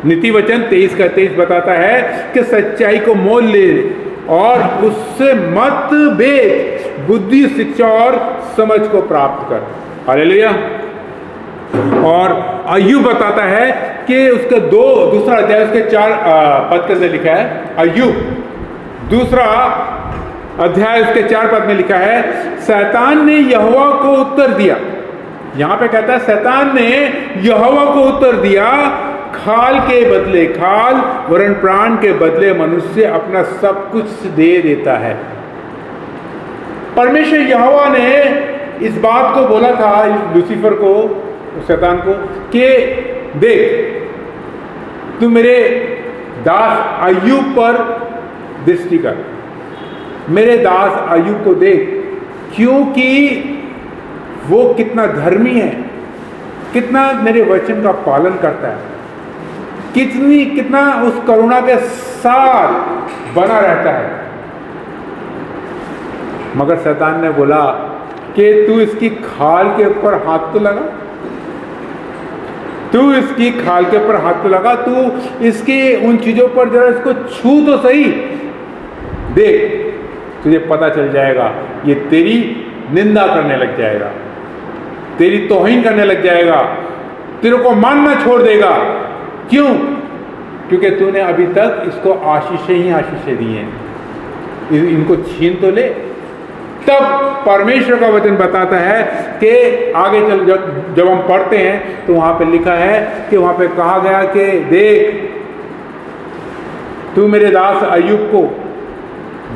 नीति वचन 23 का 23 बताता है कि सच्चाई को मोल ले और उससे मत बेच, बुद्धि, शिक्षा और समझ को प्राप्त कर। हालेलुया। और अय्यूब बताता है कि उसके दूसरा अध्याय उसके 4 पद के अंदर लिखा है, अय्यूब दूसरा अध्याय उसके 4 पद में लिखा है, शैतान ने यहोवा को उत्तर दिया। यहां पे कहता है शैतान ने यहोवा को उत्तर दिया, खाल के बदले खाल वरन प्राण के बदले मनुष्य अपना सब कुछ दे देता है। परमेश्वर यहोवा ने इस बात को बोला था लूसीफर को उस शैतान को कि देख, तू मेरे दास अय्यूब पर दृष्टि कर, मेरे दास अय्यूब को देख, क्योंकि वो कितना धर्मी है, कितना मेरे वचन का पालन करता है, कितना उस करुणा के साथ बना रहता है। मगर शैतान ने बोला कि तू इसकी खाल के ऊपर हाथ तो लगा, तू इसकी खाल के ऊपर हाथ तो लगा, तू इसकी उन चीजों पर जरा इसको छू तो सही, देख तुझे पता चल जाएगा, ये तेरी निंदा करने लग जाएगा, तेरी तौहीन करने लग जाएगा, तेरे को मानना छोड़ देगा। क्यों? क्योंकि तूने अभी तक इसको आशीषें ही आशीषें दी हैं, इनको छीन तो ले। तब परमेश्वर का वचन बताता है कि आगे चल, जब हम पढ़ते हैं तो वहां पे लिखा है कि वहां पे कहा गया कि देख, तू मेरे दास अय्यूब को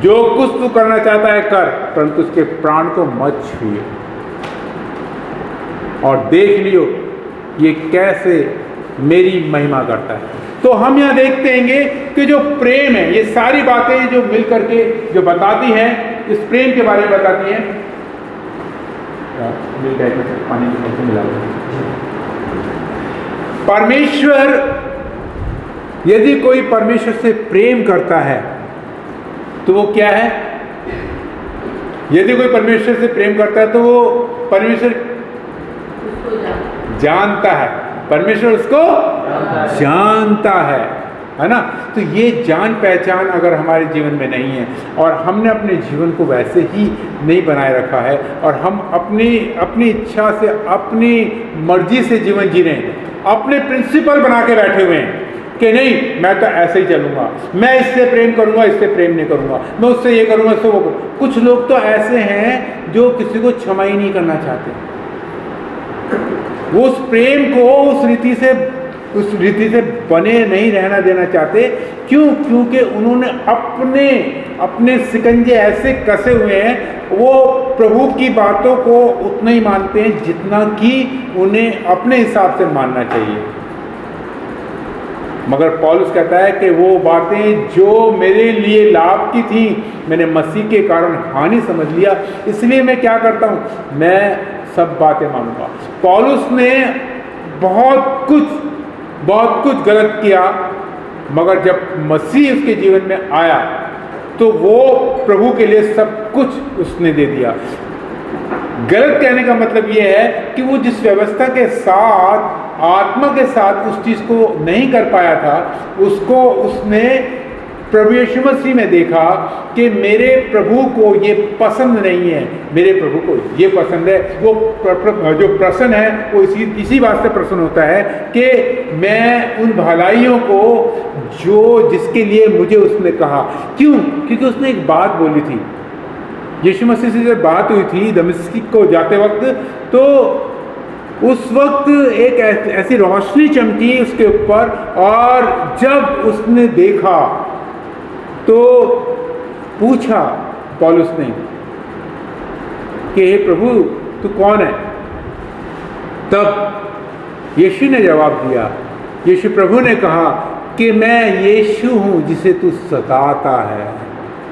जो कुछ तू करना चाहता है कर, परंतु उसके प्राण को मत छूए, और देख लियो ये कैसे मेरी महिमा करता है। तो हम यहाँ देखते हैं कि जो प्रेम है, ये सारी बातें जो मिल करके जो बताती हैं, इस प्रेम के बारे में बताती हैं। पानी मिला परमेश्वर, यदि कोई परमेश्वर से प्रेम करता है तो वो क्या है? यदि कोई परमेश्वर से प्रेम करता है तो वो परमेश्वर जानता है, परमेश्वर उसको जानता है ना। तो ये जान पहचान अगर हमारे जीवन में नहीं है और हमने अपने जीवन को वैसे ही नहीं बनाए रखा है और हम अपनी इच्छा से, अपनी मर्जी से जीवन जी रहे हैं, अपने प्रिंसिपल बना के बैठे हुए हैं कि नहीं मैं तो ऐसे ही चलूँगा, मैं इससे प्रेम करूँगा, इससे प्रेम नहीं करूँगा, मैं उससे ये करूँगा, उससे वो करूँगा। कुछ लोग तो ऐसे हैं जो किसी को क्षमा ही नहीं करना चाहते, वो उस प्रेम को उस रीति से बने नहीं रहना देना चाहते। क्यों? क्योंकि उन्होंने अपने शिकंजे ऐसे कसे हुए हैं, वो प्रभु की बातों को उतना ही मानते हैं जितना कि उन्हें अपने हिसाब से मानना चाहिए। मगर पौलुस कहता है कि वो बातें जो मेरे लिए लाभ की थी, मैंने मसीह के कारण हानि समझ लिया, इसलिए मैं क्या करता हूँ, मैं सब बातें मानूंगा। पौलुस ने बहुत कुछ गलत किया, मगर जब मसीह उसके जीवन में आया तो वो प्रभु के लिए सब कुछ उसने दे दिया। गलत कहने का मतलब ये है कि वो जिस व्यवस्था के साथ, आत्मा के साथ उस चीज़ को नहीं कर पाया था, उसको उसने प्रभु यीशु मसीह में देखा कि मेरे प्रभु को ये पसंद नहीं है, मेरे प्रभु को ये पसंद है। वो जो प्रसन्न है वो इसी बात से प्रसन्न होता है कि मैं उन भलाइयों को जो जिसके लिए मुझे उसने कहा। क्यों? क्योंकि उसने एक बात बोली थी, यीशु मसीह से जब बात हुई थी दमिश्क को जाते वक्त, तो उस वक्त एक ऐसी रोशनी चमकी उसके ऊपर, और जब उसने देखा तो पूछा पौलुस ने कि हे प्रभु तू कौन है? तब यीशु ने जवाब दिया, यीशु प्रभु ने कहा कि मैं यीशु हूँ जिसे तू सताता है,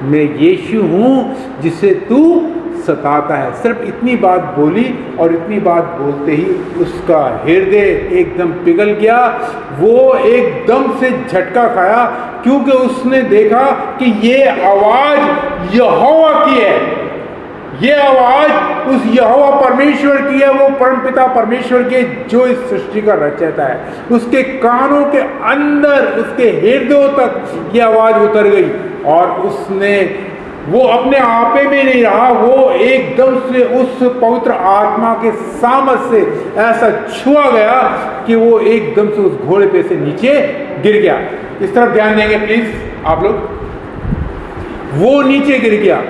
मैं यीशु हूँ जिसे तू सताता है। सिर्फ इतनी बात बोली और इतनी बात बोलते ही उसका हृदय एकदम पिघल गया, वो एकदम से झटका खाया, क्योंकि उसने देखा कि ये आवाज़ यहोवा की है, ये आवाज़ उस यहोवा परमेश्वर की है, वो परमपिता परमेश्वर के जो इस सृष्टि का रचयिता है। उसके कानों के अंदर, उसके हृदयों तक ये आवाज़ उतर गई और उसने, वो अपने आपे में नहीं रहा, वो एकदम से उस पवित्र आत्मा के सामर्थ से ऐसा छुआ गया कि वो एकदम से उस घोड़े पे से नीचे गिर गया। इस तरफ ध्यान देंगे प्लीज आप लोग। वो नीचे गिर गया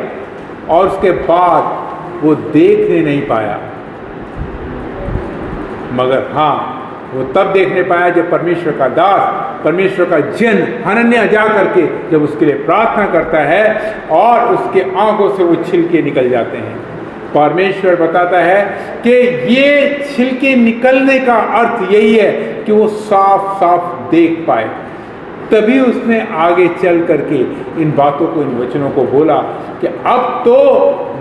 और उसके बाद वो देखने नहीं पाया, मगर हाँ वो तब देखने पाया जब परमेश्वर का दास, परमेश्वर का जन हनन्याह जा करके जब उसके लिए प्रार्थना करता है और उसके आंखों से वो छिलके निकल जाते हैं। परमेश्वर बताता है कि ये छिलके निकलने का अर्थ यही है कि वो साफ साफ देख पाए। तभी उसने आगे चल करके इन बातों को, इन वचनों को बोला कि अब तो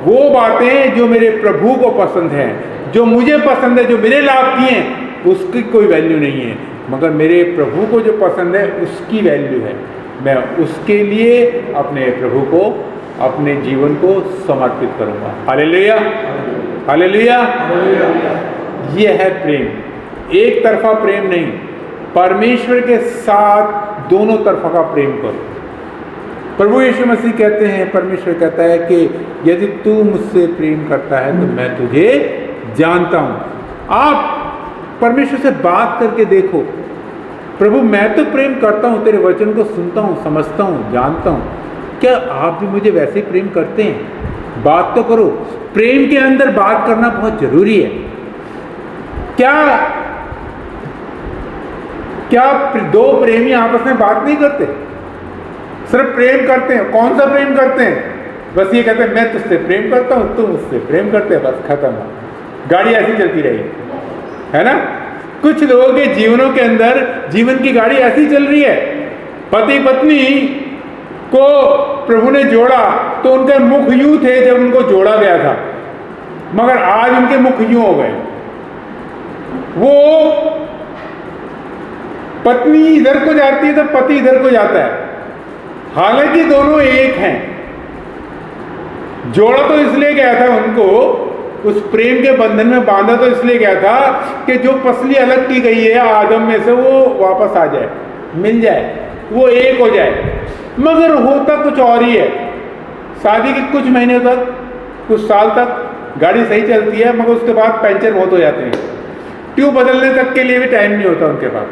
वो बातें जो मेरे प्रभु को पसंद हैं, जो मुझे पसंद है, जो मेरे लाभ की हैं, उसकी कोई वैल्यू नहीं है, मगर मेरे प्रभु को जो पसंद है उसकी वैल्यू है। मैं उसके लिए अपने प्रभु को, अपने जीवन को समर्पित करूंगा। Hallelujah, hallelujah. ये है प्रेम, एक तरफा प्रेम नहीं, परमेश्वर के साथ दोनों तरफा का प्रेम करो। प्रभु यीशु मसीह कहते हैं, परमेश्वर कहता है कि यदि तू मुझसे प्रेम करता है तो मैं तुझे जानता हूं। आप परमेश्वर से बात करके देखो, प्रभु मैं तो प्रेम करता हूं, तेरे वचन को सुनता हूं, समझता हूं, जानता हूं, क्या आप भी मुझे वैसे ही प्रेम करते हैं? बात तो करो। प्रेम के अंदर बात करना बहुत जरूरी है। क्या दो प्रेमी आपस में बात नहीं करते, सिर्फ प्रेम करते हैं? कौन सा प्रेम करते हैं? बस ये कहते हैं मैं तुझसे प्रेम करता हूं, तुम मुझसे प्रेम करते हैं, बस खत्म। गाड़ी ऐसी चलती रही, है ना? कुछ लोगों के जीवनों के अंदर जीवन की गाड़ी ऐसी चल रही है। पति पत्नी को प्रभु ने जोड़ा तो उनके मुख यूं थे जब उनको जोड़ा गया था, मगर आज उनके मुख यूं हो गए। वो पत्नी इधर को जाती है तो पति इधर को जाता है, हालांकि दोनों एक हैं। जोड़ा तो इसलिए गया था उनको, उस प्रेम के बंधन में बांधा तो इसलिए गया था कि जो पसली अलग की गई है आदम में से वो वापस आ जाए, मिल जाए, वो एक हो जाए। मगर होता कुछ और ही है। शादी के कुछ महीने तक, कुछ साल तक गाड़ी सही चलती है, मगर उसके बाद पंचर बहुत हो जाते हैं। ट्यूब बदलने तक के लिए भी टाइम नहीं होता उनके पास,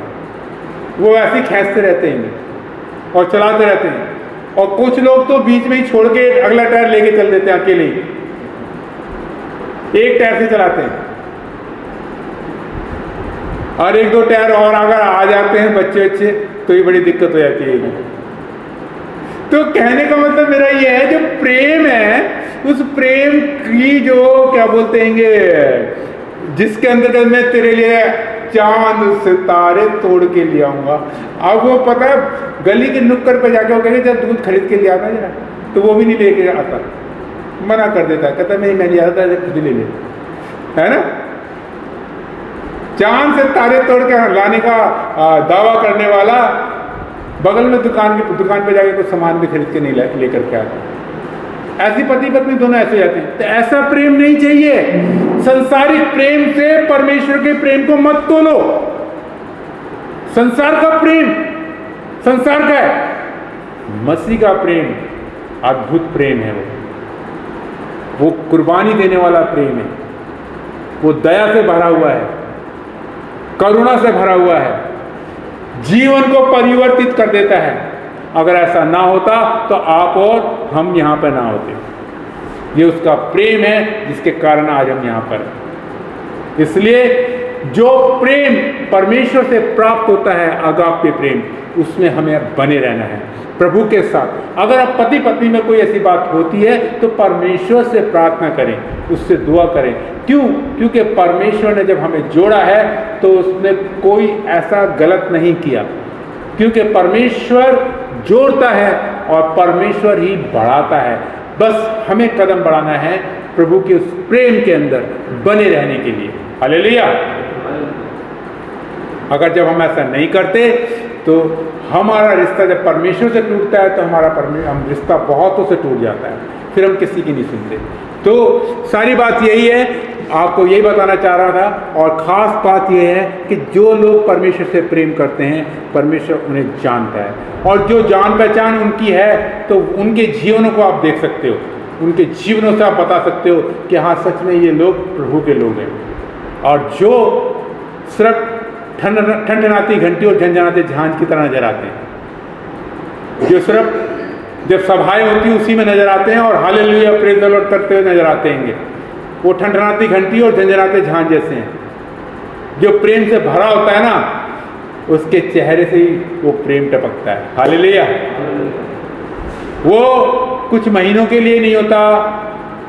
वो ऐसे ही खींचते रहते हैं और चलाते रहते हैं। और कुछ लोग तो बीच में ही छोड़ के अगला टायर लेके चल देते हैं, अकेले ही एक टायर से चलाते हैं, और एक दो टायर और अगर आ जाते हैं बच्चे तो ये बड़ी दिक्कत हो जाती है। तो कहने का मतलब मेरा ये है, जो प्रेम है उस प्रेम की जो क्या बोलते हैं, जिसके अंदर मैं तेरे लिए चांद सितारे तोड़ के ले आऊंगा। अब वो पता है गली के नुक्कड़ पे जाके वो कहेंगे जब दूध खरीद के ले आना जरा, तो वो भी नहीं लेके आता, मना कर देता है, कहता नहीं मैं नहीं आता, खुद ले ले, है ना? चांद से तारे तोड़ के लाने का दावा करने वाला बगल में दुकान पे जाके कुछ सामान भी खरीद के नहीं लेकर के आता। ऐसी पति पत्नी दोनों ऐसे जाते हैं। तो ऐसा प्रेम नहीं चाहिए। संसारिक प्रेम से परमेश्वर के प्रेम को मत तोलो। संसार का प्रेम संसार का है, मसीह का प्रेम अद्भुत प्रेम है। वो कुर्बानी देने वाला प्रेम है, वो दया से भरा हुआ है, करुणा से भरा हुआ है, जीवन को परिवर्तित कर देता है। अगर ऐसा ना होता तो आप और हम यहां पर ना होते। ये उसका प्रेम है जिसके कारण आज हम यहां पर हैं। इसलिए जो प्रेम परमेश्वर से प्राप्त होता है, अगापे प्रेम, उसमें हमें बने रहना है प्रभु के साथ। अगर आप पति पत्नी में कोई ऐसी बात होती है तो परमेश्वर से प्रार्थना करें, उससे दुआ करें। क्यों? क्योंकि परमेश्वर ने जब हमें जोड़ा है तो उसने कोई ऐसा गलत नहीं किया, क्योंकि परमेश्वर जोड़ता है और परमेश्वर ही बढ़ाता है। बस हमें कदम बढ़ाना है प्रभु के उस प्रेम के अंदर बने रहने के लिए। हालेलुया। अगर जब हम ऐसा नहीं करते तो हमारा रिश्ता जब परमेश्वर से टूटता है तो हम रिश्ता बहुतों से टूट जाता है, फिर हम किसी की नहीं सुनते। तो सारी बात यही है, आपको यही बताना चाह रहा था। और ख़ास बात यह है कि जो लोग परमेश्वर से प्रेम करते हैं प्रभु उन्हें जानता है, और जो जान पहचान उनकी है तो उनके जीवनों को आप देख सकते हो, उनके जीवनों से आप बता सकते हो कि हाँ सच में ये लोग प्रभु के लोग हैं। और जो सिर्फ ठंडनाती घंटी और झंझनाते झांझ की तरह नजर आते हैं, जो सिर्फ जब सभाएं होती है उसी में नजर आते हैं और हालेलुया प्रेज़ द लॉर्ड करते हुए नजर आते हैं, वो ठंडनाती घंटी और झंझनाते झांझ जैसे हैं। जो प्रेम से भरा होता है ना, उसके चेहरे से ही वो प्रेम टपकता है। हालेलुया। वो कुछ महीनों के लिए नहीं होता,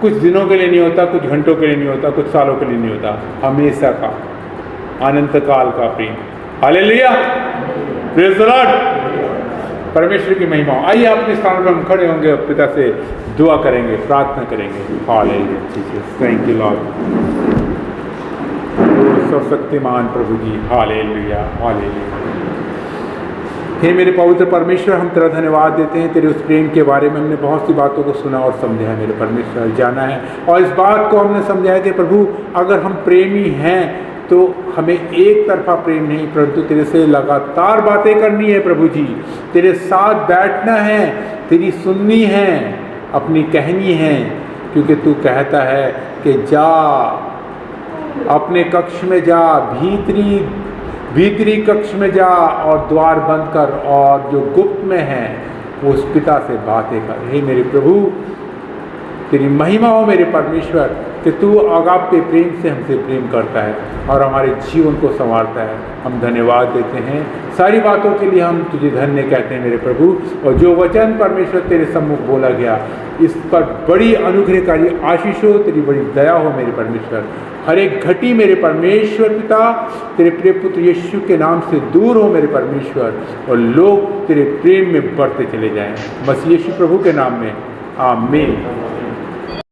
कुछ दिनों के लिए नहीं होता, कुछ घंटों के लिए नहीं होता, कुछ सालों के लिए नहीं होता, हमेशा का, अनंत काल का प्रेम। हालेलुया, प्रेज़ द लॉर्ड, परमेश्वर की महिमा। आइए अपने स्थान पर हम खड़े होंगे और पिता से दुआ करेंगे, प्रार्थना करेंगे। Hallelujah Jesus, thank you Lord, सर्वशक्तिमान प्रभु जी। Hallelujah, hallelujah. हे मेरे पवित्र परमेश्वर, हम तेरा धन्यवाद देते हैं, तेरे उस प्रेम के बारे में हमने बहुत सी बातों को सुना और समझा है मेरे परमेश्वर, जाना है, और इस बात को हमने समझा है कि प्रभु अगर हम प्रेमी हैं तो हमें एक तरफा प्रेम नहीं, परंतु तेरे से लगातार बातें करनी है प्रभु जी, तेरे साथ बैठना है, तेरी सुननी है, अपनी कहनी है, क्योंकि तू कहता है कि जा अपने कक्ष में जा, भीतरी कक्ष में जा और द्वार बंद कर और जो गुप्त में है वो उस पिता से बातें कर। हे मेरे प्रभु, तेरी महिमा हो मेरे परमेश्वर कि तू अगापे प्रेम से हमसे प्रेम करता है और हमारे जीवन को संवारता है। हम धन्यवाद देते हैं, सारी बातों के लिए हम तुझे धन्य कहते हैं मेरे प्रभु। और जो वचन परमेश्वर तेरे सम्मुख बोला गया, इस पर बड़ी अनुग्रहकारी आशीष हो, तेरी बड़ी दया हो मेरे परमेश्वर। हर एक घटी मेरे परमेश्वर पिता तेरे प्रिय पुत्र यीशु के नाम से दूर हो मेरे परमेश्वर, और लोग तेरे प्रेम में बढ़ते चले जाएं, मसीह यीशु प्रभु के नाम में, आमीन।